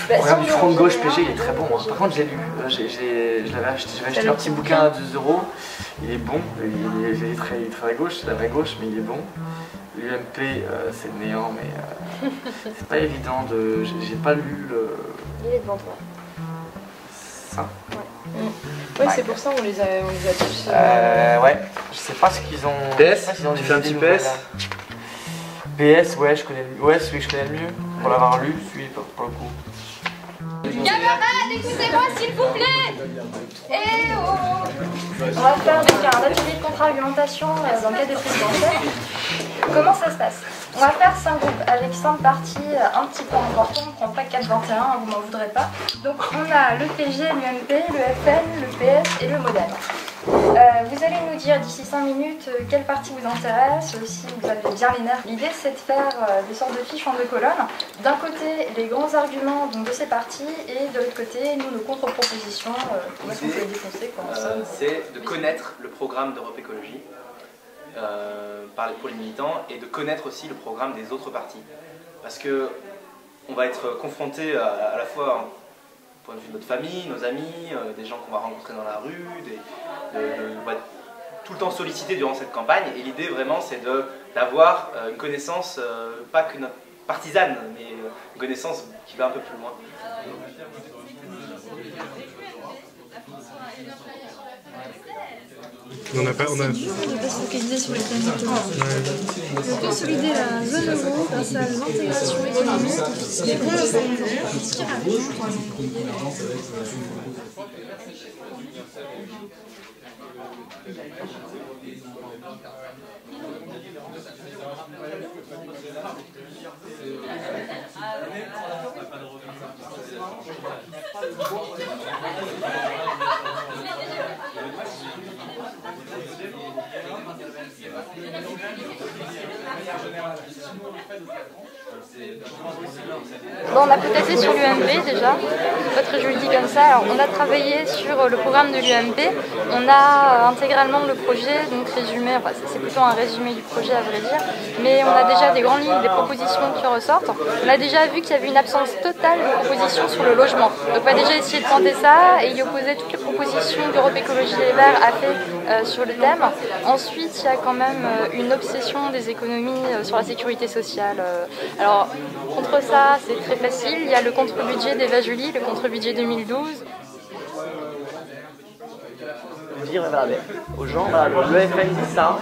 Regarde, du front de gauche PG, il est très bon. Hein. Par contre, j'ai lu, j'avais acheté un petit bouquin à 2 €. Il est bon, il est très à gauche, c'est la vraie gauche, mais il est bon. L'UMP, c'est le néant, mais c'est pas évident de. J'ai pas lu le. Il est devant toi. Ça. Ouais, c'est pour ça on les a tous. Ouais, je sais pas ce qu'ils ont. PS, tu fais un petit PS. PS, ouais, je connais celui que je connais le mieux. Pour l'avoir lu, celui pour le coup. Camarades, écoutez-moi s'il vous plaît. Eh oh. On va faire donc un atelier de contre-argumentation dans le cadre des présidentielles. Comment ça se passe? On va faire 5 groupes avec 5 parties un petit peu importantes, on ne prend pas 4-21, vous m'en voudrez pas. Donc on a le PG, l'UMP, le FN, le PS et le Modem. Vous allez nous dire d'ici 5 minutes quelle partie vous intéresse, si vous avez bien les nerfs. L'idée c'est de faire des sortes de fiches en 2 colonnes. D'un côté les grands arguments donc, de ces parties et de l'autre côté nous nos contre-propositions. Comment est-ce qu'on peut les défoncer c'est de connaître le programme d'Europe Écologie pour les militants et de connaître aussi le programme des autres partis. Parce que on va être confronté à la fois du point de vue de notre famille, nos amis, des gens qu'on va rencontrer dans la rue, on va être tout le temps sollicité durant cette campagne et l'idée vraiment c'est d'avoir une connaissance, pas que notre partisane, mais une connaissance qui va un peu plus loin. On a de pas se focaliser sur les thèmes de consolider la zone euro grâce à l'intégration économique des bons qui arrivent. Bon, on a peut-être été sur l'UMP déjà, c'est pas très joli dit comme ça. Alors, on a travaillé sur le programme de l'UMP, on a intégralement le projet, donc résumé, enfin c'est plutôt un résumé du projet à vrai dire, mais on a déjà des grandes lignes, des propositions qui ressortent. On a déjà vu qu'il y avait une absence totale de propositions sur le logement. Donc on va déjà essayer de tenter ça et y opposer toutes les propositions d'Europe Écologie Les Verts a fait sur le thème. Ensuite, il y a quand même une obsession des économies sur la sécurité sociale. Alors, contre ça, c'est très facile. Il y a le contre-budget d'Eva Joly, le contre-budget 2012. Dire aux gens, voilà, le FN dit ça,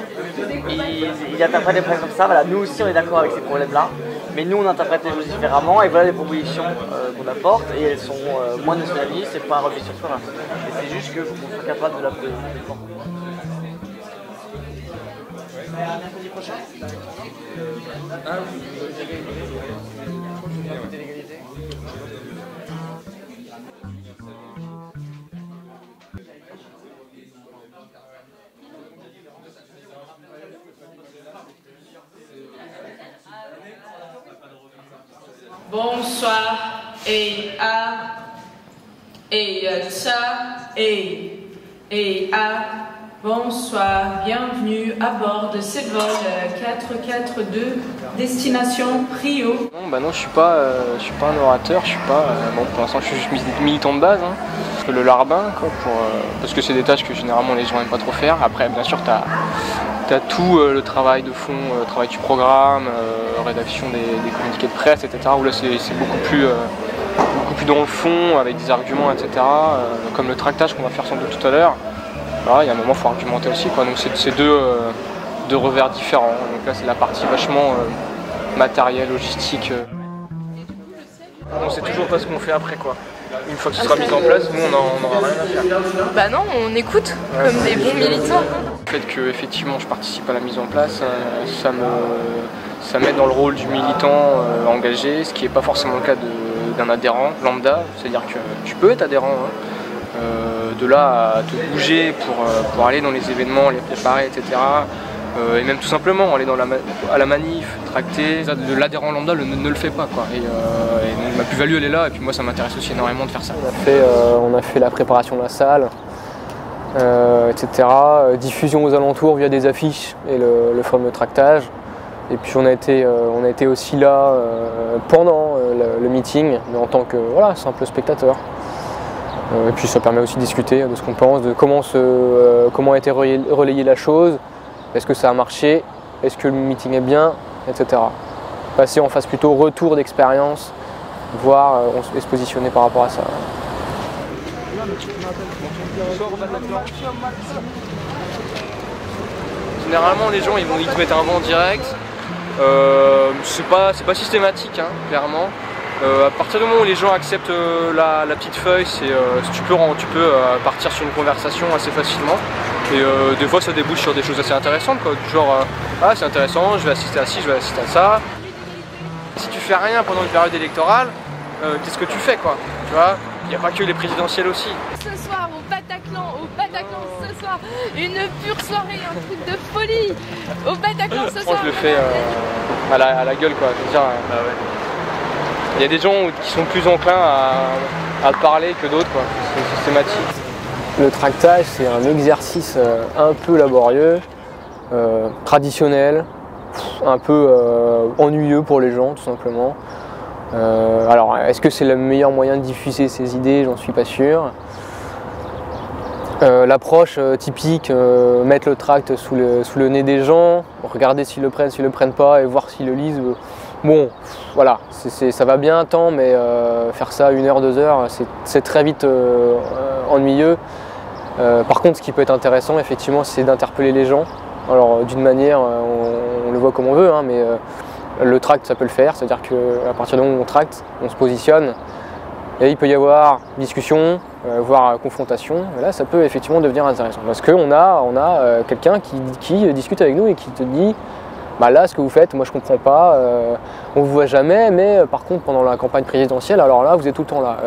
il interprète les problèmes comme ça, voilà, nous aussi on est d'accord avec ces problèmes-là, mais nous on interprète les choses différemment, et voilà les propositions qu'on apporte, et elles sont moins nationalistes, c'est pas un refus sur soi, et c'est juste que qu'on soit capable de la poser. Mercredi prochain Bonsoir et ça et bonsoir, bienvenue à bord de ce vol 442 destination Rio. Non, bah non, je suis pas un orateur, je suis pas bon pour l'instant je suis juste militant de base, hein. Le larbin quoi, parce que c'est des tâches que généralement les gens n'aiment pas trop faire. Après bien sûr t'as tout le travail de fond, travail du programme, rédaction des communiqués de presse, etc. où là c'est beaucoup plus dans le fond avec des arguments, etc. Comme le tractage qu'on va faire sans doute tout à l'heure. Voilà, il y a un moment il faut argumenter aussi quoi. Donc c'est deux revers différents. Donc là c'est la partie vachement matérielle, logistique. On sait toujours pas ce qu'on fait après quoi. Une fois que ce sera mis en place, nous on n'aura rien à faire. Bah non, on écoute comme des bons militants. Le fait que effectivement je participe à la mise en place, ça m'aide dans le rôle du militant engagé, ce qui n'est pas forcément le cas d'un adhérent lambda, c'est-à-dire que tu peux être adhérent, hein, de là à te bouger pour aller dans les événements, les préparer, etc. Et même tout simplement aller à la manif, tracter. L'adhérent lambda ne le fait pas quoi. Et donc ma plus-value elle est là et puis moi ça m'intéresse aussi énormément de faire ça. On a fait la préparation de la salle, etc. Diffusion aux alentours via des affiches et le fameux tractage. Et puis on a été aussi là pendant le meeting, mais en tant que simple spectateur. Et puis ça permet aussi de discuter de ce qu'on pense, de comment a été relayée la chose, est-ce que ça a marché, est-ce que le meeting est bien, etc. Passer en phase plutôt retour d'expérience, voir et se positionner par rapport à ça. Généralement les gens ils te mettent un vent direct. C'est pas systématique, hein, clairement. À partir du moment où les gens acceptent la petite feuille, tu peux partir sur une conversation assez facilement. Et des fois ça débouche sur des choses assez intéressantes, quoi. Du genre ah c'est intéressant, je vais assister à ci, je vais assister à ça. Si tu fais rien pendant une période électorale, qu'est-ce que tu fais, quoi? Tu vois, il n'y a pas que les présidentielles aussi. Ce soir au Bataclan ce soir, une pure soirée, un truc de folie. Au Bataclan ce soir. Je le fais à la gueule, quoi. Je veux dire, il y a des gens qui sont plus enclins à parler que d'autres, quoi. C'est systématique. Le tractage, c'est un exercice un peu laborieux, traditionnel, un peu ennuyeux pour les gens, tout simplement. Alors, est-ce que c'est le meilleur moyen de diffuser ses idées? J'en suis pas sûr. L'approche typique, mettre le tract sous le nez des gens, regarder s'ils le prennent pas et voir s'ils le lisent. Bon, voilà, ça va bien un temps, mais faire ça 1 heure, 2 heures, c'est très vite ennuyeux. Par contre, ce qui peut être intéressant, effectivement, c'est d'interpeller les gens. Alors, d'une manière, on le voit comme on veut, hein, mais le tract, ça peut le faire, c'est-à-dire qu'à partir du moment où on tracte, on se positionne, et il peut y avoir discussion, voire confrontation, et là ça peut effectivement devenir intéressant. Parce qu'on a quelqu'un qui discute avec nous et qui te dit bah là ce que vous faites, moi je comprends pas, on vous voit jamais, mais par contre pendant la campagne présidentielle, alors là vous êtes tout le temps là,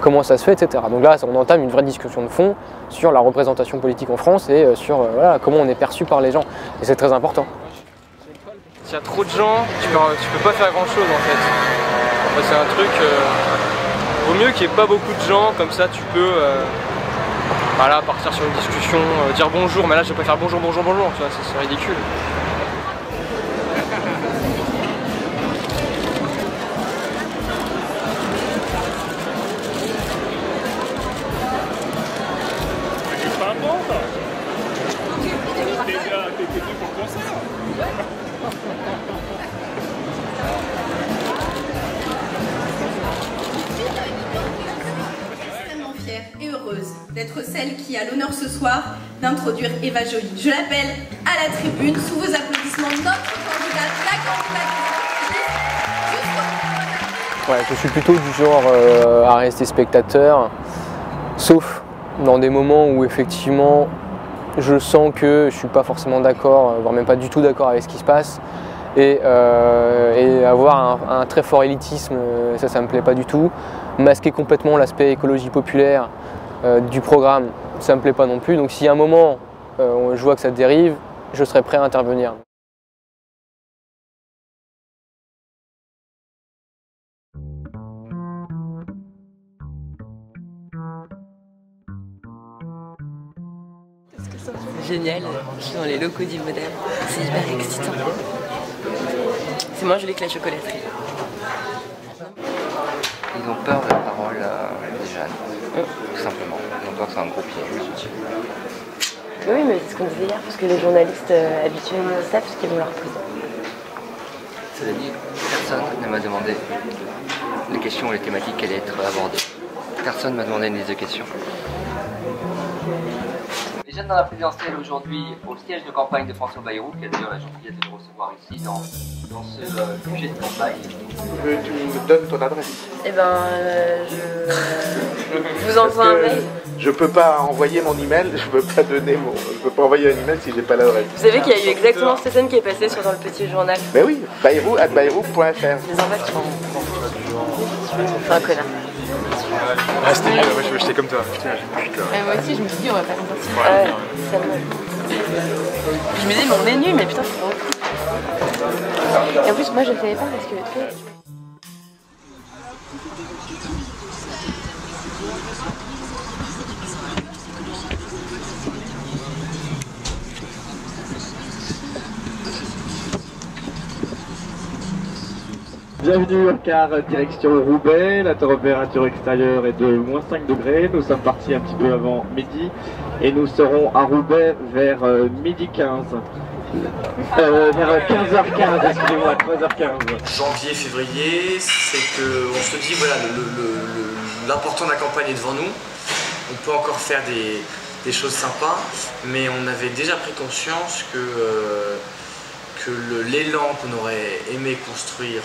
comment ça se fait, etc. Donc là on entame une vraie discussion de fond sur la représentation politique en France et sur comment on est perçu par les gens, et c'est très important. S'il y a trop de gens, tu peux pas faire grand chose en fait. C'est un truc, vaut mieux qu'il n'y ait pas beaucoup de gens, comme ça tu peux partir sur une discussion, dire bonjour, mais là je vais pas faire bonjour, tu vois, c'est ridicule. Et heureuse d'être celle qui a l'honneur ce soir d'introduire Eva Joly. Je l'appelle à la tribune sous vos applaudissements, notre candidate, la candidate. Ouais, je suis plutôt du genre à rester spectateur, sauf dans des moments où effectivement je sens que je suis pas forcément d'accord, voire même pas du tout d'accord avec ce qui se passe, et avoir un très fort élitisme, ça me plaît pas du tout. Masquer complètement l'aspect écologie populaire du programme, ça me plaît pas non plus. Donc si à un moment je vois que ça dérive, je serai prêt à intervenir. C'est génial, je suis dans les locaux du Modem, c'est hyper excitant. C'est moi, je l'éclat chocolaterie. Ils ont peur de la parole des jeunes, tout simplement. Ils ont peur que c'est un gros piège. Oui, mais c'est ce qu'on disait hier, parce que les journalistes habitués ils savent ce qu'ils vont leur poser. Cela dit, personne ne m'a demandé les questions ou les thématiques qui allaient être abordées. Personne ne m'a demandé une liste de questions. Les jeunes dans la présidentielle aujourd'hui au siège de campagne de François Bayrou, qui a d'ailleurs la gentillesse de le recevoir ici dans ce budget de campagne. Tu me donnes ton adresse? Eh ben, je vous envoie un mail. Je peux pas envoyer mon email, je peux pas envoyer un email si j'ai pas l'adresse. Vous savez qu'il y a eu exactement cette scène qui est passée dans le petit journal. Mais oui, bayrou@bayrou.fr. Les enfants c'est un connard. Ah, c'était mieux, moi j'étais comme toi. Putain, moi aussi je me suis dit on va pas s'en sortir. Je me dis mais on est nul, mais putain c'est drôle. Et en plus moi je le savais pas parce que tu sais, Bienvenue au car direction Roubaix, la température extérieure est de -5 degrés, nous sommes partis un petit peu avant midi et nous serons à Roubaix vers midi 15. Vers 15h15, excusez-moi, 13h15. Janvier, février, c'est qu'on se dit voilà, l'important de la campagne est devant nous. On peut encore faire des choses sympas, mais on avait déjà pris conscience que l'élan qu'on aurait aimé construire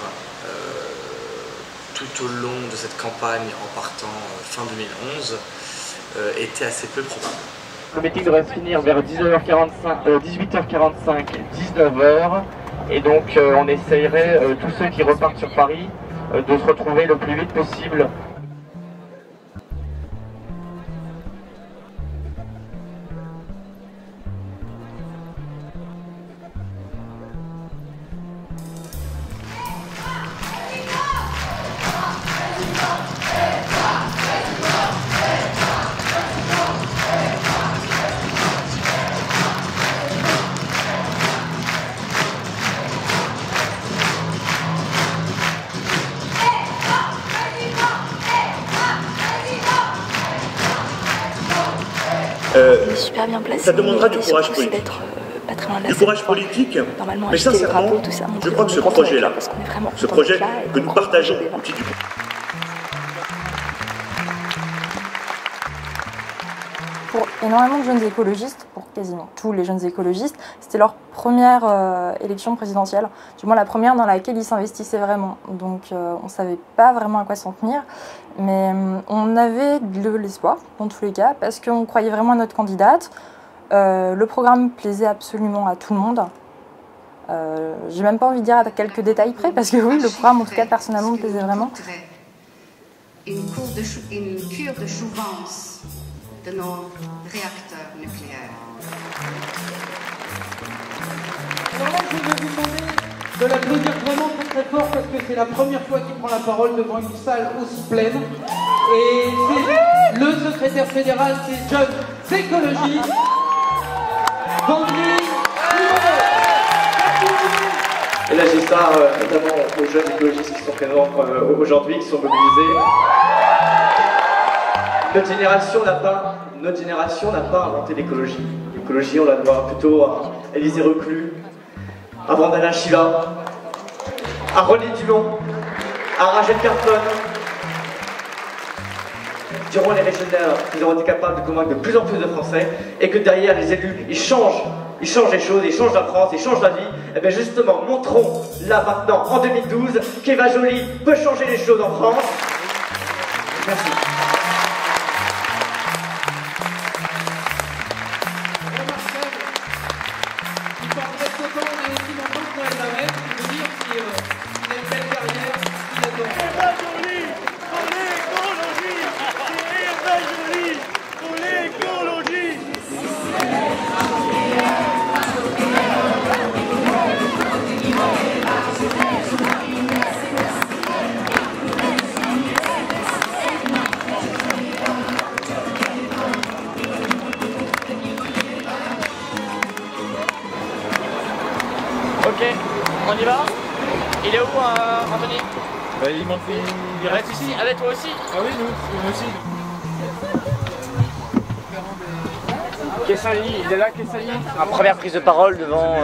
tout au long de cette campagne en partant fin 2011 était assez peu probable. Le meeting devrait se finir vers 18h45, 19h, et donc on essayerait, tous ceux qui repartent sur Paris, de se retrouver le plus vite possible. Super bien placé. Ça demandera du courage politique. Du courage politique, mais sincèrement, je crois que ce projet-là, ce projet que nous partageons, pour énormément de jeunes écologistes, pour quasiment tous les jeunes écologistes, c'était leur première élection présidentielle, du moins la première dans laquelle ils s'investissaient vraiment. Donc on ne savait pas vraiment à quoi s'en tenir, mais on avait de l'espoir dans tous les cas, parce qu'on croyait vraiment à notre candidate. Le programme plaisait absolument à tout le monde. J'ai même pas envie de dire à quelques détails près, parce que oui, le programme, en tout cas personnellement, me plaisait vraiment. Une cure de jouvence de nos réacteurs nucléaires. Alors là, je vais vous demander de l'applaudir vraiment très fort parce que c'est la première fois qu'il prend la parole devant une salle aussi pleine. Et c'est le secrétaire fédéral, c'est Jeunes Écologie, Vendry. Et là j'ai ça notamment aux jeunes écologistes qui sont présents aujourd'hui, qui sont mobilisés. Notre génération n'a pas inventé l'écologie. L'écologie, on la doit plutôt à Élisée Reclus, à Vandana Shiva, à René Dumont, à Rachel Carson. Durant les régionnaires, ils ont été capables de convaincre de plus en plus de Français, et que derrière les élus, ils changent les choses, ils changent la France, ils changent la vie. Et bien justement, montrons là maintenant, en 2012, qu'Eva Joly peut changer les choses en France. Merci. Ok, on y va. Il est où Anthony? Il reste ici. Avec toi aussi? Ah oui, nous aussi. Kessali, il est là, Kessali. En première prise de parole devant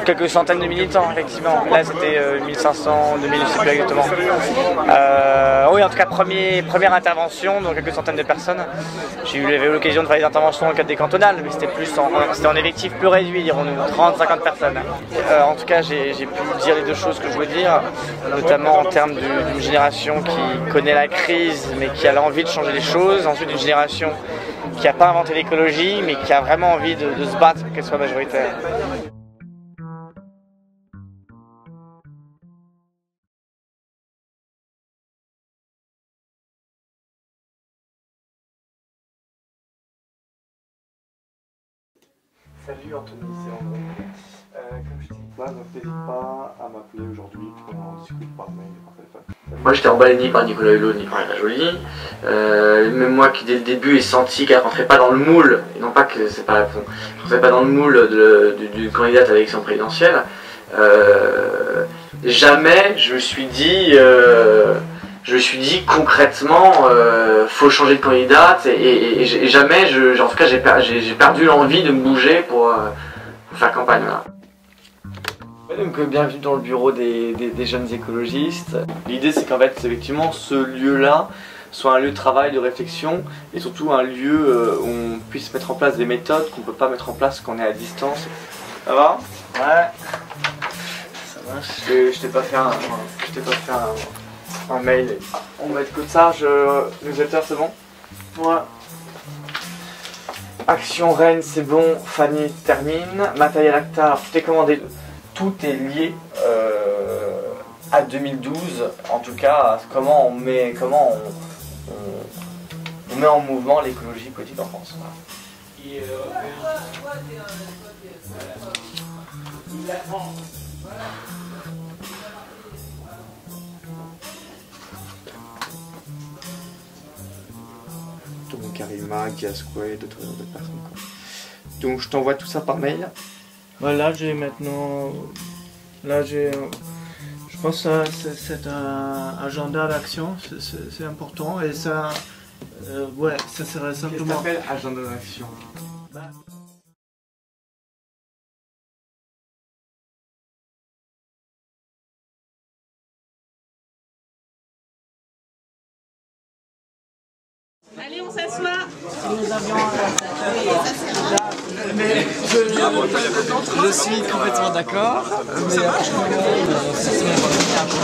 quelques centaines de militants, effectivement. Là, c'était 1500, 2000, je ne sais plus exactement. Oui, en tout cas, première intervention, donc quelques centaines de personnes. J'ai eu l'occasion de faire des interventions dans le cadre des cantonales, mais c'était en effectif plus réduit, dirons-nous, 30-50 personnes. En tout cas, j'ai pu dire les deux choses que je voulais dire, notamment en termes d'une génération qui connaît la crise, mais qui a l'envie de changer les choses. Ensuite, une génération qui n'a pas inventé l'écologie, mais qui a vraiment envie de se battre pour qu'elle soit majoritaire. Salut Anthony, c'est André. Comme je t'ai dit, n'hésite pas à m'appeler aujourd'hui pour en discuter par mail et par téléphone. Moi j'étais emballé ni par Nicolas Hulot ni par Eva Joly. Même moi qui dès le début ai senti qu'elle rentrait pas dans le moule, et non pas que c'est pas je rentrais pas dans le moule d'une candidate à l'élection présidentielle. jamais je me suis dit concrètement faut changer de candidate et jamais en tout cas j'ai perdu l'envie de me bouger pour faire campagne. Voilà. Donc bienvenue dans le bureau des jeunes écologistes. L'idée c'est qu'en fait effectivement ce lieu-là soit un lieu de travail, de réflexion et surtout un lieu où on puisse mettre en place des méthodes qu'on ne peut pas mettre en place quand on est à distance. Ça va? Ouais. Ça marche. Je t'ai pas fait un mail. On va être que ça, newsletter c'est bon? Ouais. Action Rennes c'est bon, Fanny termine. Matériel Acta, alors tout est commandé. Tout est lié à 2012, en tout cas à comment on met en mouvement l'écologie politique en France. Voilà. Donc Karima, Gasquet, d'autres personnes. Quoi. Donc je t'envoie tout ça par mail. Voilà, j'ai maintenant. Là, je pense que c'est un agenda d'action, c'est important et ça. Ouais, ça serait simplement. Qu'est-ce que t'appelles agenda d'action? Allez, on s'assoit. Je suis complètement d'accord, mais c'est un choix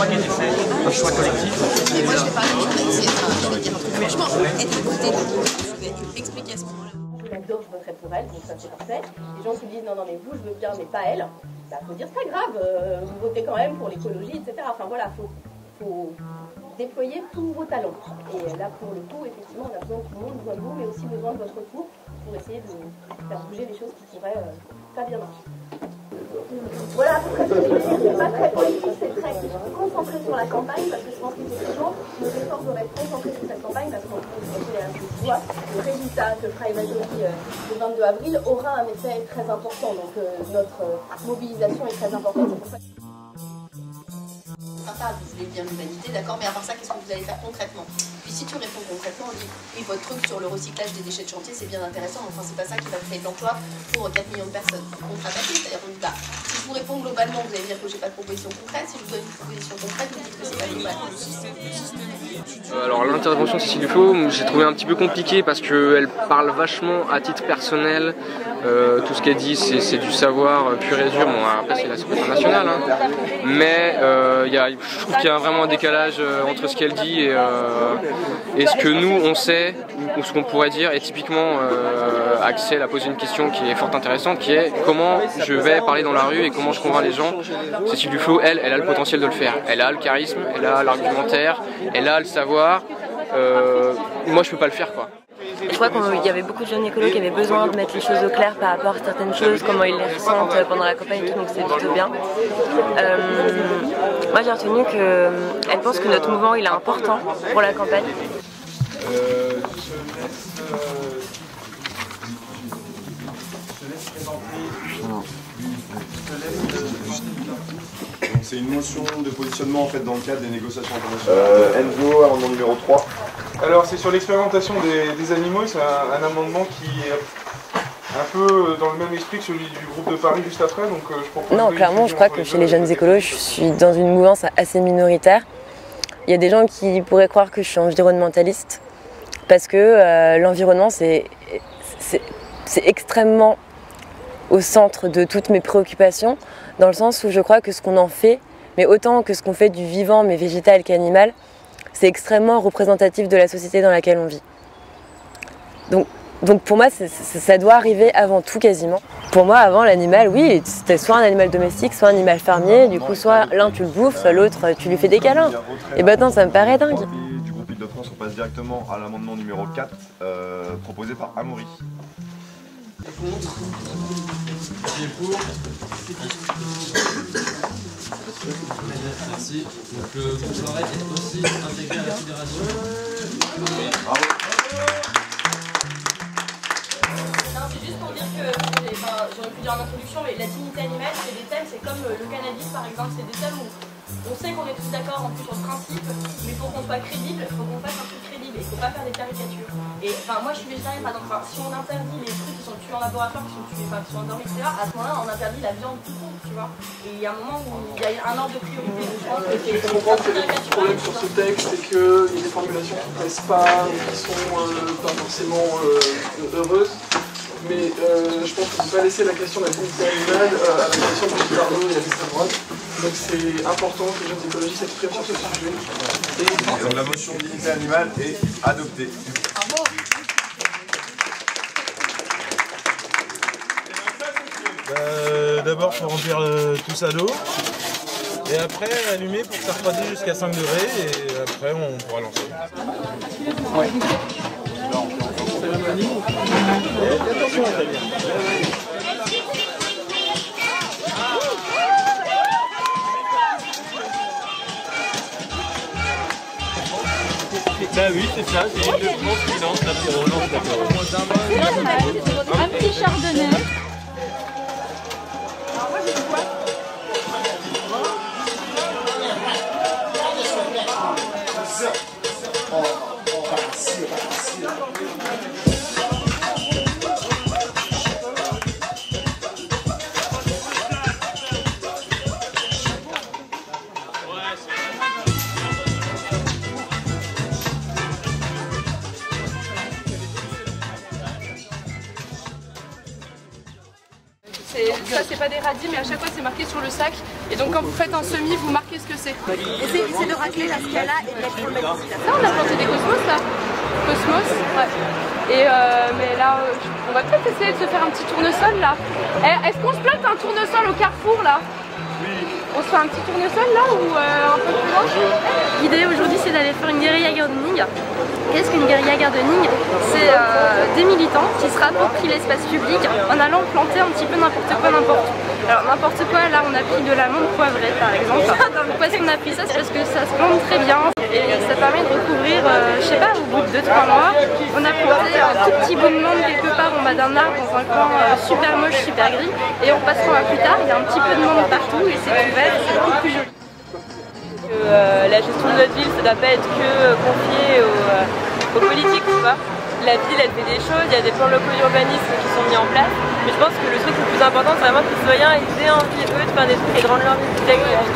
qui a été fait, un choix collectif. Et moi je vais parler de franchement, être à côté de je vais expliquer à ce moment-là. Je l'adore, je voterai pour elle, donc ça c'est parfait. Les gens qui disent non, mais vous je veux bien, mais pas elle, bah faut dire c'est pas grave, vous votez quand même pour l'écologie, etc. Enfin voilà, faut déployer tous vos talents. Et là pour le coup, effectivement, on a besoin de tout le monde, besoin de vous, mais aussi besoin de votre retour pour essayer de faire bouger les choses qui pourraient pas bien marcher. Voilà à peu près ce que je veux dire, c'est pas très politique, c'est très concentré sur la campagne, parce que je pense qu'effectivement, nos efforts doivent être concentrés sur cette campagne, parce qu'on voit le résultat que fera Eva Joly le 22 avril aura un effet très important, donc notre mobilisation est très importante. C'est pour ça. Sympa, vous voulez bien l'humanité, d'accord, mais à part ça, qu'est-ce que vous allez faire concrètement? Puis si tu réponds concrètement, on dit oui, votre truc sur le recyclage des déchets de chantier, c'est bien intéressant, mais enfin, c'est pas ça qui va créer de l'emploi pour 4 millions de personnes. Contre-attaquer, c'est-à-dire on dit bah, si je vous réponds globalement, vous allez dire que j'ai pas de proposition concrète, si je vous donne une proposition concrète, vous dites que c'est pas global. Alors l'intervention de Cécile Duflot, j'ai trouvé un petit peu compliqué parce qu'elle parle vachement à titre personnel. Tout ce qu'elle dit c'est du savoir pur et dur, bon après c'est la secrétaire nationale, hein. Mais je trouve qu'il y a vraiment un décalage entre ce qu'elle dit et ce que nous on sait ou ce qu'on pourrait dire. Et typiquement Axel a posé une question qui est fort intéressante, qui est comment je vais parler dans la rue et comment je convainc les gens. Cécile Duflot, elle a le potentiel de le faire, elle a le charisme, elle a l'argumentaire, elle a le savoir. Moi je peux pas le faire quoi. Je crois qu'il y avait beaucoup de jeunes écolos qui avaient besoin de mettre les choses au clair par rapport à certaines choses, comment ils les ressentent pendant la campagne, donc c'est plutôt bien. Moi j'ai retenu qu'elle pense que notre mouvement il est important pour la campagne. C'est une motion de positionnement en fait dans le cadre des négociations internationales. Enzo, amendement numéro 3. Alors c'est sur l'expérimentation des animaux, c'est un amendement qui est un peu dans le même esprit que celui du groupe de Paris juste après, donc je propose... Non, clairement, je crois que chez les jeunes écolos, je suis dans une mouvance assez minoritaire. Il y a des gens qui pourraient croire que je suis environnementaliste, parce que l'environnement, c'est extrêmement au centre de toutes mes préoccupations, dans le sens où je crois que ce qu'on en fait, mais autant que ce qu'on fait du vivant, mais végétal qu'animal, c'est extrêmement représentatif de la société dans laquelle on vit. Donc pour moi, ça doit arriver avant tout quasiment. Pour moi, avant l'animal, oui, c'était soit un animal domestique, soit un animal fermier, du coup soit l'un tu le bouffes, soit l'autre tu lui fais des câlins. Et maintenant ça me paraît dingue. Du groupe Île-de-France, on passe directement à l'amendement numéro 4, proposé par Amaury. Contre. Qui est pour. Merci. Donc le groupe Lorette est aussi intégré à la fédération. Bravo. Non, c'est juste pour dire que, j'aurais pu dire en introduction, mais la dignité animale, c'est des thèmes, c'est comme le cannabis par exemple, c'est des thèmes où On sait qu'on est tous d'accord en plus sur le principe, mais pour qu'on soit crédible, il faut qu'on fasse un truc crédible et il ne faut pas faire des caricatures. Et enfin, moi je suis végétarienne, par exemple, si on interdit les trucs qui sont tués en laboratoire, qui sont tués, enfin, qui sont endormis, etc., à ce moment-là, on interdit la viande tout court, tu vois. Et il y a un moment où il y a un ordre de priorité. Je pense que c'est le problème sur ce texte, c'est qu'il y a des formulations qui ne plaisent pas, qui sont pas forcément heureuses. Mais je pense qu'on ne peut pas laisser la question de la dignité animale à la question de Brigitte Bardot et à l'extrême droite. Donc c'est important que les jeunes écologistes s'expriment sur ce sujet. Et donc la motion de dignité animale est adoptée. D'abord, il faut remplir tout ça d'eau. Et après, allumer pour que ça refroidisse jusqu'à 5 degrés. Et après, on pourra lancer. Ouais. Attention, bah oui, c'est ça, c'est une de France qui lance l'apéro. Un petit chardonnay. Ça c'est pas des radis mais à chaque fois c'est marqué sur le sac et donc quand vous faites un semis vous marquez ce que c'est. C'est de racler la scala et de mettre le magnésium. Ça on a planté des cosmos là. Cosmos, ouais. Et mais là on va peut-être essayer de se faire un petit tournesol là. Est-ce qu'on se plante un tournesol au carrefour là? On se fait un petit tournesol là ou un peu plus loin? L'idée aujourd'hui c'est d'aller faire une guérilla gardening. Qu'est-ce qu'une guérilla gardening? C'est des militants qui se rapproprient l'espace public en allant planter un petit peu n'importe quoi, n'importe où. Alors n'importe quoi, là on a pris de l'amande poivrée par exemple. Pourquoi est-ce qu'on a pris ça? C'est parce que ça se plante très bien et ça permet de recouvrir, je sais pas, au bout de 2-3 mois, on a planté un tout petit bout de monde quelque part en bas d'un arbre dans un coin super moche, super gris et on passera plus tard, il y a un petit peu de monde partout et c'est tout vert, c'est beaucoup plus joli. La gestion de notre ville, ça ne doit pas être que confié aux politiques, tu vois. La ville, elle fait des choses, il y a des plans locaux d'urbanisme qui sont mis en place, mais je pense que le truc le plus important, c'est vraiment que les citoyens aient envie, eux, de faire des trucs et de rendre leur vie plus agréable.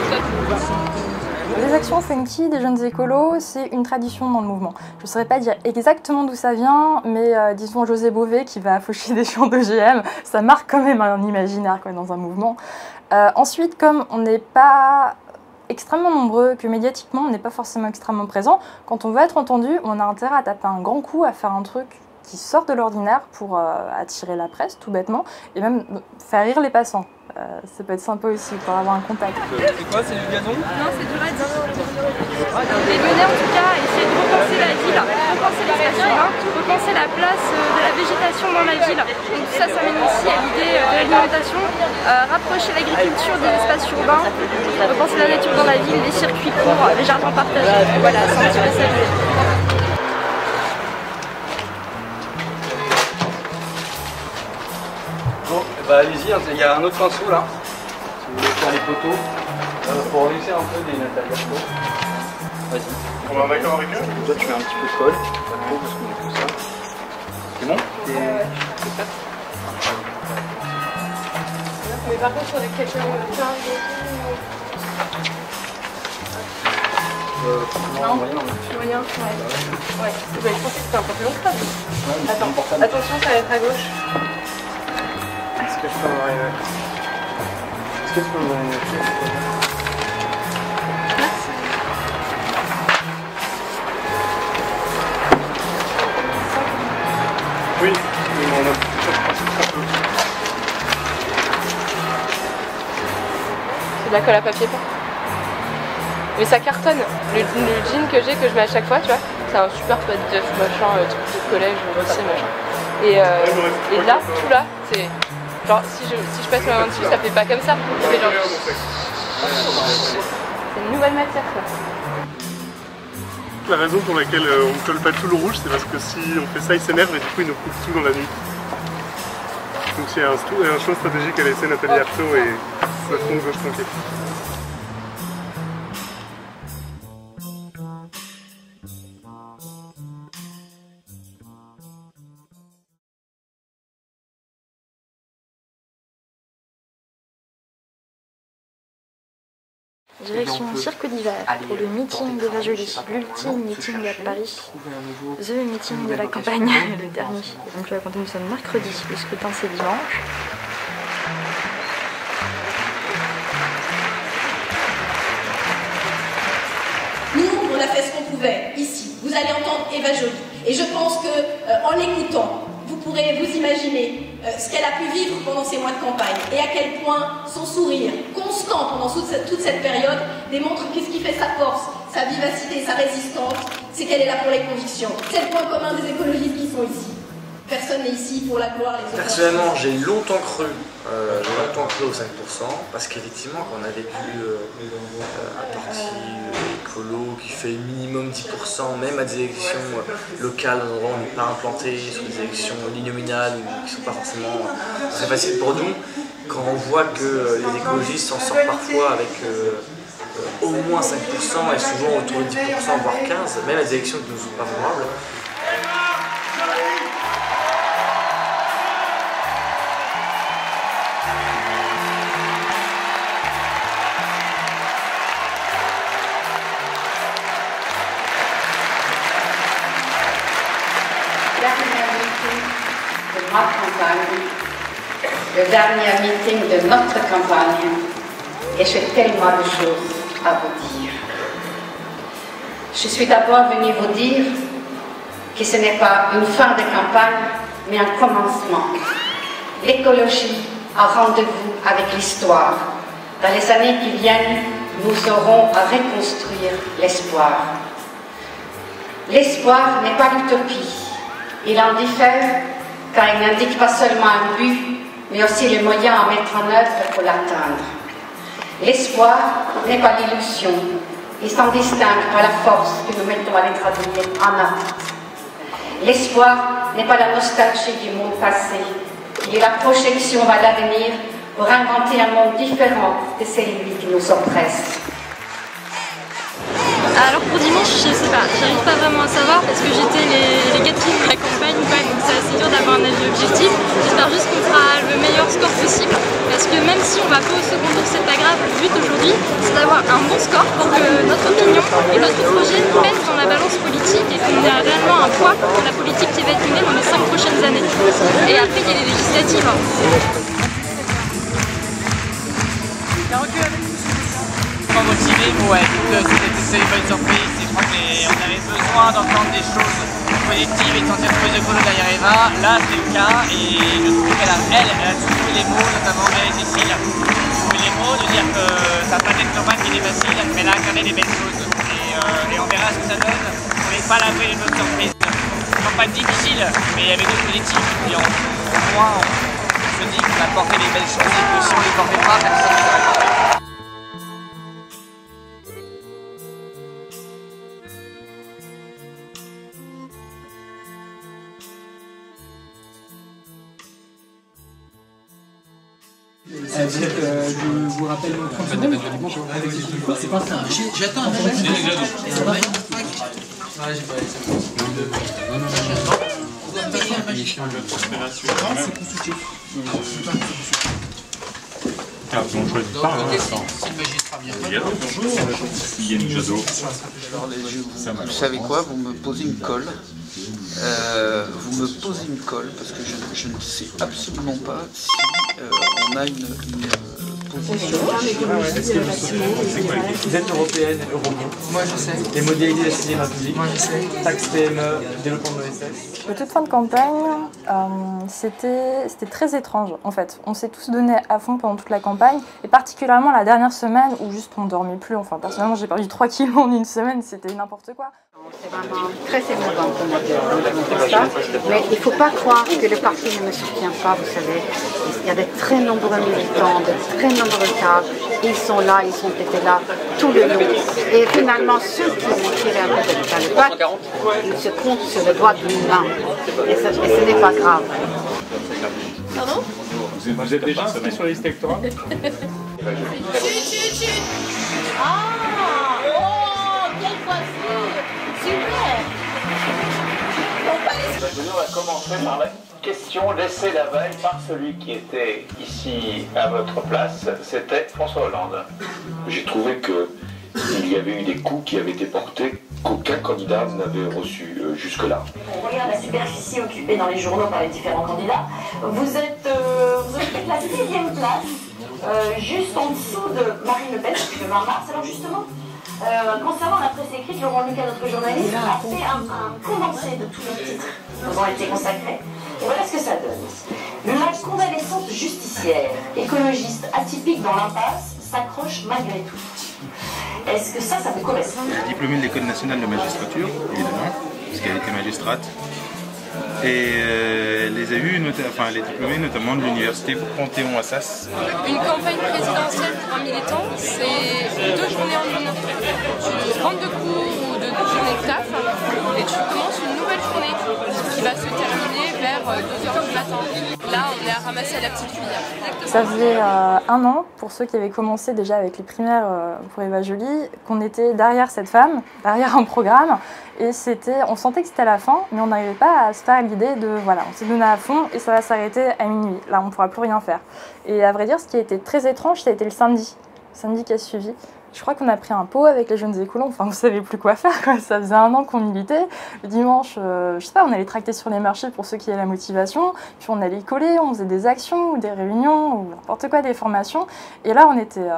Les actions funky des jeunes écolos, c'est une tradition dans le mouvement. Je ne saurais pas dire exactement d'où ça vient, mais disons José Bové qui va faucher des champs d'OGM, ça marque quand même un imaginaire quoi, dans un mouvement. Ensuite, comme on n'est pas extrêmement nombreux, que médiatiquement on n'est pas forcément extrêmement présent, quand on veut être entendu, on a intérêt à taper un grand coup, à faire un truc qui sort de l'ordinaire pour attirer la presse tout bêtement et même faire rire les passants. Ça peut être sympa aussi pour avoir un contact. C'est quoi? C'est du gazon? Non, c'est du radis. Et venez en tout cas essayer de repenser la ville, repenser l'espace urbain, repenser la place de la végétation dans la ville. Donc tout ça, ça mène aussi à l'idée de l'alimentation, rapprocher l'agriculture des espaces urbains, repenser la nature dans la ville, les circuits courts, les jardins partagés. Voilà, c'est un petit peu ça l'idée. Bah allez-y, il y a un autre pinceau là, si vous voulez faire les poteaux, pour laisser un peu des Natalia. Vas-y. On va d'accord avec eux? Toi tu mets un petit peu de colle, pas trop parce qu'on est tout ça. C'est bon? C'est prêt? Mais par contre sur les quelques non, moyen. Moyen, ouais. Ouais, je pensais que c'était un peu plus long que ça. Attends, attention, ça va être à gauche. Est-ce que je peux avoir une... Est-ce que je peux avoir une... Merci. Oui, mais on a très peu. C'est de la colle à papier peint. Mais ça cartonne. Le jean que j'ai, que je mets à chaque fois, tu vois, c'est un super pas de machin, truc de collège, lycée, machin. Et là, tout là, c'est... Genre, si je passe ma main dessus, ça fait pas comme ça. Ça fait genre... C'est une nouvelle matière, quoi. La raison pour laquelle on ne colle pas tout le rouge, c'est parce que si on fait ça, il s'énerve et du coup il nous coupe tout dans la nuit. Donc il y a un choix stratégique à laisser Nathalie Arthaud et ça se gauche tranquille. Direction Cirque d'hiver pour le meeting d'Eva Joly, l'ultime meeting à Paris, the meeting de la campagne, le dernier. Donc là, quand nous sommes mercredi, le scrutin c'est dimanche. Nous, on a fait ce qu'on pouvait ici. Vous allez entendre Eva Joly. Et je pense qu'en l'écoutant, vous pourrez vous imaginer ce qu'elle a pu vivre pendant ces mois de campagne et à quel point son sourire constant pendant toute cette période démontre qu'est-ce qui fait sa force, sa vivacité, sa résistance, c'est qu'elle est là pour les convictions. C'est le point commun des écologistes qui sont ici. Personne n'est ici pour la gloire, les autres. Personnellement, j'ai longtemps cru au 5% parce qu'effectivement, quand on a vécu un parti écolo qui fait minimum 10%, même à des élections locales, dans un endroit où on n'est pas implanté, sur des élections uninominales qui ne sont pas forcément très faciles pour nous, quand on voit que les écologistes s'en sortent parfois avec au moins 5% et souvent autour de 10%, voire 15%, même à des élections qui ne sont pas favorables. Le dernier meeting de notre campagne, et j'ai tellement de choses à vous dire. Je suis d'abord venue vous dire que ce n'est pas une fin de campagne, mais un commencement. L'écologie a rendez-vous avec l'histoire. Dans les années qui viennent, nous aurons à reconstruire l'espoir. L'espoir n'est pas l'utopie. Il en diffère car il n'indique pas seulement un but, mais aussi les moyens à mettre en œuvre pour l'atteindre. L'espoir n'est pas l'illusion. Il s'en distingue par la force que nous mettons à les traduire en actes. L'espoir n'est pas la nostalgie du monde passé. Il est la projection vers l'avenir pour inventer un monde différent de celui qui nous oppresse. Alors pour dimanche, je sais pas, j'arrive pas vraiment à savoir parce que j'étais les 4 filles de la campagne, donc c'est assez dur d'avoir un avis objectif. J'espère juste qu'on fera le meilleur score possible parce que même si on va pas au second tour, c'est pas grave, le but aujourd'hui c'est d'avoir un bon score pour que notre opinion et notre projet pèsent dans la balance politique et qu'on ait réellement un poids pour la politique qui va être menée dans les 5 prochaines années. Et après il y a les législatives. Motivé, ouais, c'était une bonne surprise et je crois qu'on avait besoin d'entendre des choses collectives et de sentir plus de écolo derrière Eva. Là c'est le cas et je trouve qu'elle a trouvé les mots, notamment elle et Cécile, trouvé les mots de dire que ça n'a pas été normal qu'il est facile, mais elle a incarné des belles choses et on verra ce que ça donne. On n'est pas l'abri d'une autre surprise. Campagne difficile, mais il y avait d'autres politiques et au moins on se dit qu'on a porté des belles choses et que si on ne les portait pas, personne ne les aurait portées. Je vous rappelle 30 secondes. C'est pas ça. J'attends un peu. Ça va? Ouais, j'ai pas c'est constructif. On choisit pas, bonjour, Yannick Jadot. Vous savez quoi, vous me posez une colle. Vous me posez une colle parce que je ne sais absolument pas si on a une position. Les aides européennes et eurobonds. Moi je sais. Les modalités de la 6ème République. Moi je sais. Taxe PME, développement de l'OSS. Le toute fin de campagne, c'était très étrange en fait. On s'est tous donné à fond pendant toute la campagne et particulièrement la dernière semaine où juste on dormait plus. Enfin personnellement j'ai perdu 3 kilos en une semaine, c'était n'importe quoi. C'est vraiment très émouvant comme ça, mais il ne faut pas croire que le parti ne me soutient pas, vous savez. Il y a de très nombreux militants, de très nombreux cadres, ils sont là, ils ont été là tout le long. Et finalement, ceux qui ont tiré un peu de la patte, ils se comptent sur le doigt d'une main. Et ce n'est pas grave. Pardon? Vous êtes déjà inscrit sur la liste électorale? Ah! Oh! Quelle voiture! Super! On va commencer par la question laissée la veille par celui qui était ici à votre place, c'était François Hollande. J'ai trouvé qu'il y avait eu des coups qui avaient été portés qu'aucun candidat n'avait reçu jusque-là. On regarde la superficie occupée dans les journaux par les différents candidats. Vous êtes la 6e place, juste en dessous de Marine Le Pen, le 20 mars. Alors justement, concernant la presse écrite, Laurent Lucas, notre journaliste, a fait un condensé de tous les titres qui nous ont été consacrés. Et voilà ce que ça donne. La convalescente justicière, écologiste atypique dans l'impasse, s'accroche malgré tout. Est-ce que ça vous correspond? Diplômée de l'École nationale de magistrature, évidemment, parce qu'elle était magistrate. Et elle les a eu, elle est diplômée notamment de l'université Panthéon-Assas. Une campagne présidentielle pour un militant, c'est 2 journées en une. Tu rentres de cours ou de journée de taf et tu commences une nouvelle journée qui va se terminer vers 2h du matin. Là, on est à ramasser à la petite cuillère. Ça faisait 1 an, pour ceux qui avaient commencé déjà avec les primaires pour Eva Joly, qu'on était derrière cette femme, derrière un programme. Et on sentait que c'était la fin, mais on n'arrivait pas à se faire l'idée de, voilà, on s'est donné à fond et ça va s'arrêter à minuit. Là, on ne pourra plus rien faire. Et à vrai dire, ce qui a été très étrange, ça a été le samedi qui a suivi. Je crois qu'on a pris un pot avec les jeunes écolos, enfin on ne savait plus quoi faire, quoi. Ça faisait 1 an qu'on militait. Le dimanche, je sais pas, on allait tracter sur les marchés pour ceux qui avaient la motivation, puis on allait coller, on faisait des actions ou des réunions ou n'importe quoi, des formations. Et là, on était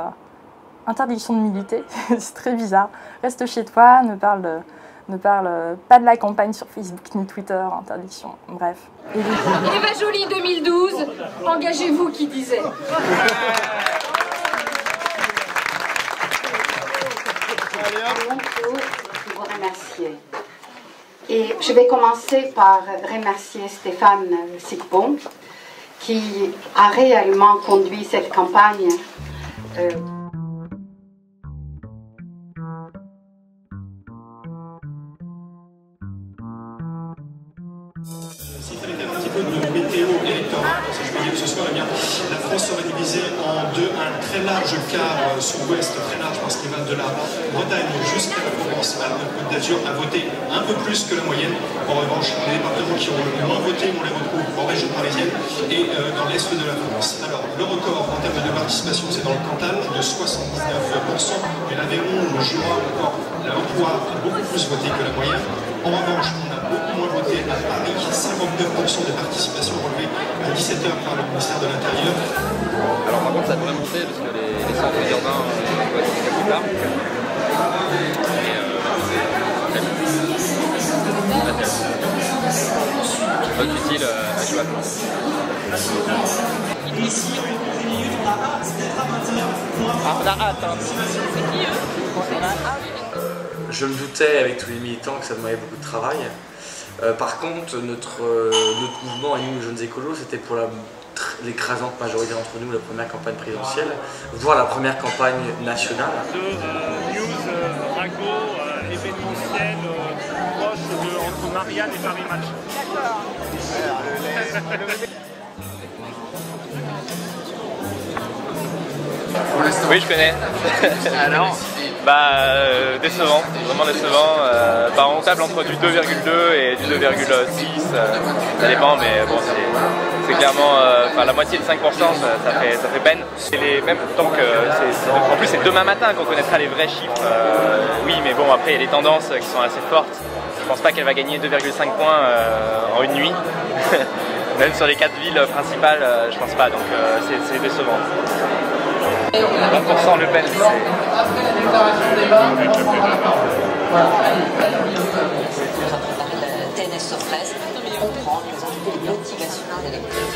interdiction de militer, c'est très bizarre. Reste chez toi, ne parle pas de la campagne sur Facebook ni Twitter, interdiction, bref. Eva Joly 2012, engagez-vous qui disait. Vous remercier. Et je vais commencer par remercier Stéphane Sigbon qui a réellement conduit cette campagne. S'il fallait faire un petit peu de météo électorale, si je peux dire ce soir, eh bien, la France serait divisée en deux, un très large quart sud-ouest, très large parce qu'il va de la Bretagne jusqu'à la Provence, à la Côte d'Azur, à voter un peu plus que la moyenne. En revanche, les départements qui ont le moins voté, on les retrouve en région parisienne et dans l'est de la France. Alors, le record en termes de participation, c'est dans le Cantal, de 79%, et l'Aveyron, le Jura, encore l'emploi a beaucoup plus voté que la moyenne. En revanche, on a beaucoup moins voté à Paris, 59% de participation relevée à 17h par le ministère de l'Intérieur. Alors par contre ça devrait monter parce que les centres urbains doivent être quelque part. C'est pas utile à jouer. Ici, en 1 minute, on a hâte d'être à 21h. On a hâte, hein. C'est qui eux? Je me doutais avec tous les militants que ça demandait beaucoup de travail. Par contre, notre mouvement et nous, les jeunes écolos, c'était pour l'écrasante majorité d'entre nous la première campagne présidentielle, voire la première campagne nationale. News, rago, événementiel, proche entre Marianne et Paris Match. D'accord. Oui, je connais. Alors décevant, vraiment décevant. On table entre du 2,2 et du 2,6, ça dépend, mais bon, c'est clairement la moitié de 5%, ça fait peine. Et les mêmes, tant que en plus c'est demain matin qu'on connaîtra les vrais chiffres. Oui, mais bon, après il y a des tendances qui sont assez fortes. Je pense pas qu'elle va gagner 2,5 points en une nuit. Même sur les 4 villes principales, je pense pas, donc c'est décevant. 20% Le Pen, TNS sur 13, comprendre les motivations des électeurs.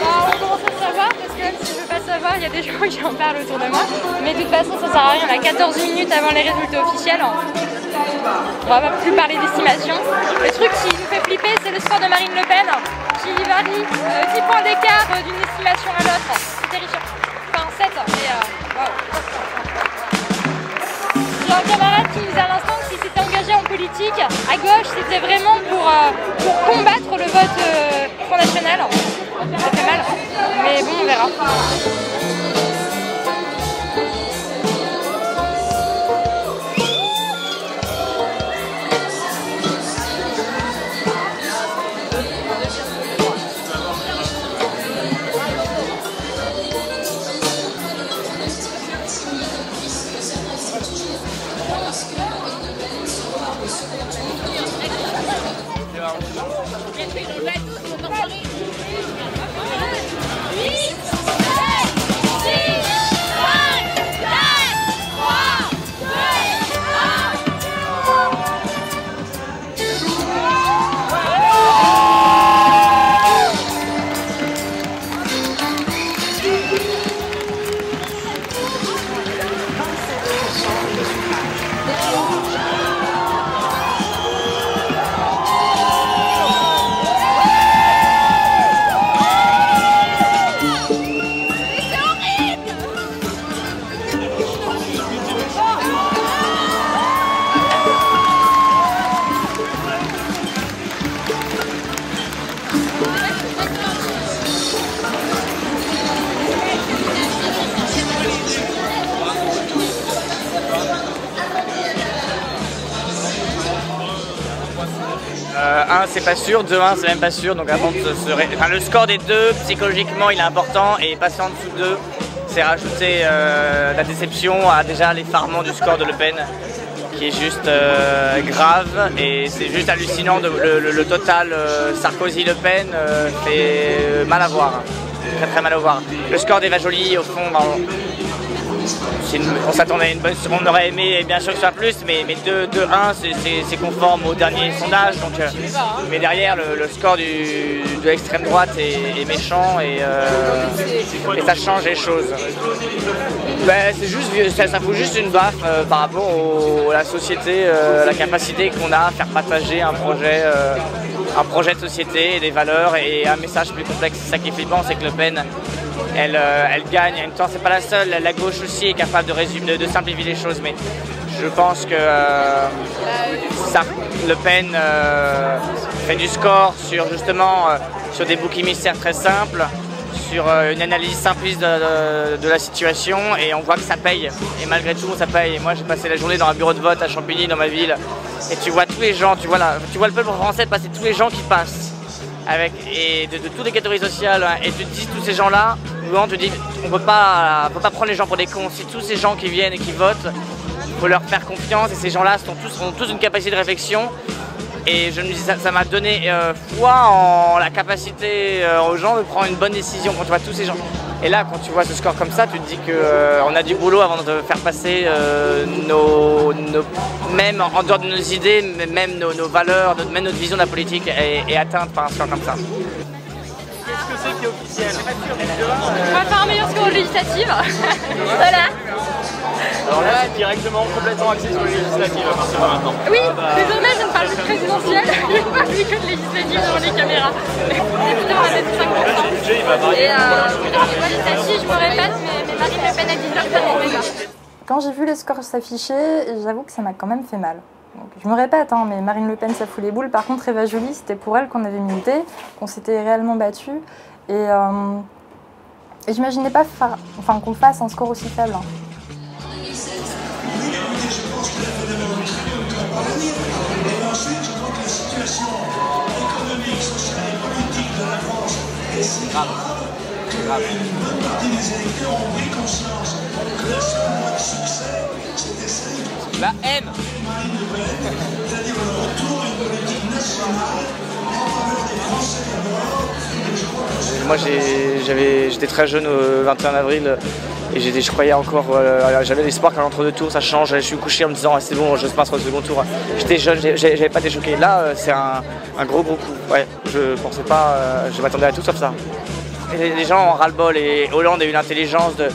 On commence à savoir parce que même si je ne veux pas savoir, il y a des gens qui en parlent autour de moi. Mais de toute façon, ça sert à rien. On a 14 minutes avant les résultats officiels. On va plus parler d'estimation. Le truc qui nous fait flipper, c'est le score de Marine Le Pen qui varie 10 points d'écart d'une estimation à l'autre. C'est terrifiant. Enfin, 7, mais wow. J'ai un camarade qui nous disait à l'instant que s'il s'était engagé en politique, à gauche, c'était vraiment pour combattre le vote Front National. Ça fait mal, mais bon, on verra. 1 c'est pas sûr, 2-1 c'est même pas sûr, donc avant de enfin, le score des deux psychologiquement il est important et passer en dessous de 2 c'est rajouter la déception à déjà l'effarement du score de Le Pen qui est juste grave et c'est juste hallucinant, le total Sarkozy-Le Pen fait mal à voir, très très mal à voir. Le score d'Eva Joly au fond, on s'attendait à une bonne, on aurait aimé bien sûr que ce soit plus, mais 2-1 c'est conforme au dernier sondage, donc, mais derrière le score de l'extrême droite est méchant et ça change les choses. Ben, c'est juste, ça fout juste une baffe par rapport à la société, la capacité qu'on a à faire partager un projet de société, des valeurs et un message plus complexe. C'est ça qui est flippant, c'est que Le Pen elle gagne. En même temps, c'est pas la seule, la gauche aussi est capable de simplifier les choses, mais je pense que Le Pen fait du score sur justement sur des boucs émissaires très simples, sur une analyse simpliste de la situation et on voit que ça paye. Et malgré tout, ça paye. Et moi, j'ai passé la journée dans un bureau de vote à Champigny, dans ma ville, et tu vois tous les gens, tu vois le peuple français passer, tous les gens qui passent. Et de toutes les catégories sociales, hein, et tu te dis tous ces gens-là, on te dit on peut pas prendre les gens pour des cons. C'est tous ces gens qui viennent et qui votent, il faut leur faire confiance et ces gens-là ont tous une capacité de réflexion. Et je me dis ça m'a donné foi en la capacité aux gens de prendre une bonne décision quand tu vois tous ces gens. Et là, quand tu vois ce score comme ça, tu te dis qu'on a du boulot avant de faire passer même en dehors de nos idées, même nos valeurs, même notre vision de la politique est atteinte par un score comme ça. Qu'est-ce que c'est qui est officiel? On va faire un meilleur score aux législatives. Voilà. Alors là, c'est directement complètement axé sur les législatives à partir de maintenant. Oui, désormais je ne parle plus de présidentielle, je ne parle plus que de législative devant les caméras. Évidemment, on a fait 5%. Et les législatives, je me répète, mais Marine Le Pen a 19%. Quand j'ai vu les scores s'afficher, j'avoue que ça m'a quand même fait mal. Donc, je me répète, hein, mais Marine Le Pen, ça fout les boules. Par contre, Eva Joly, c'était pour elle qu'on avait milité, qu'on s'était réellement battu. Et j'imaginais pas qu'on fasse un score aussi faible. Hein. Et ensuite, je crois que la situation économique, sociale et politique de la France est si grave qu'une bonne partie des électeurs ont pris conscience que la seule voie de succès, c'était celle de la haine. Marine Le Pen, c'est-à-dire le retour à une politique nationale en faveur des Français d'abord. Et je crois que moi, j'étais très jeune au 21 avril. Et je croyais encore, j'avais l'espoir qu'à l'entre-deux tours ça change. Je suis couché en me disant ah, c'est bon, je passe au second tour. J'étais jeune, j'avais pas été choqué. Là, c'est un gros coup. Ouais, je pensais pas, je m'attendais à tout sauf ça. Et les gens en ras-le-bol et Hollande a eu l'intelligence de.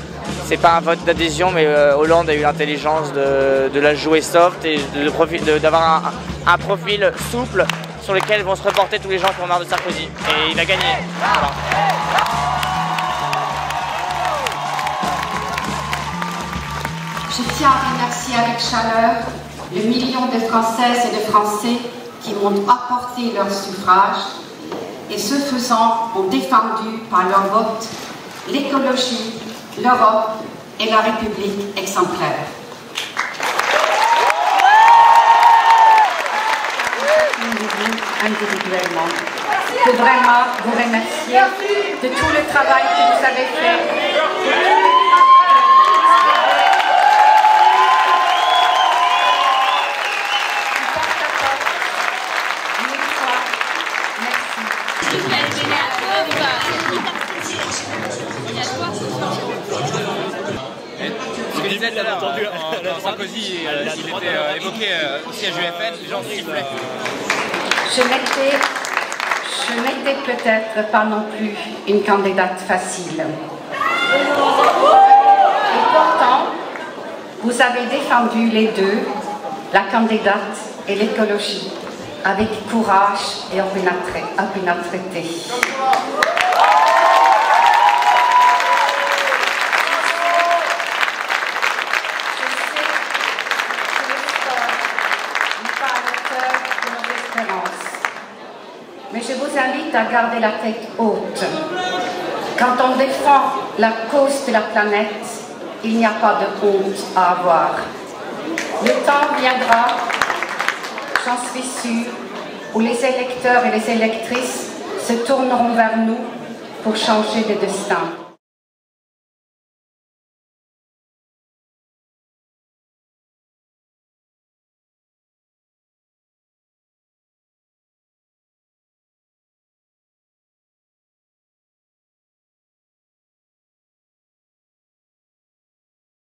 C'est pas un vote d'adhésion, mais Hollande a eu l'intelligence de la jouer soft et d'avoir un profil souple sur lequel vont se reporter tous les gens qui ont marre de Sarkozy. Et il a gagné. Voilà. Je tiens à remercier avec chaleur le million de Françaises et de Français qui m'ont apporté leur suffrage et ce faisant ont défendu par leur vote l'écologie, l'Europe et la République exemplaire. Individuellement, je peux vraiment vous remercier de tout le travail que vous avez fait. Ce que je disais tout à l'heure, quand Sarkozy il était évoqué au siège du FN, les gens sifflaient. Je n'étais peut-être pas non plus une candidate facile. Et pourtant, vous avez défendu les deux, la candidate et l'écologie, avec courage et opiniâtreté. Mais je vous invite à garder la tête haute. Quand on défend la cause de la planète, il n'y a pas de honte à avoir. Le temps viendra, j'en suis sûre, où les électeurs et les électrices se tourneront vers nous pour changer de destin.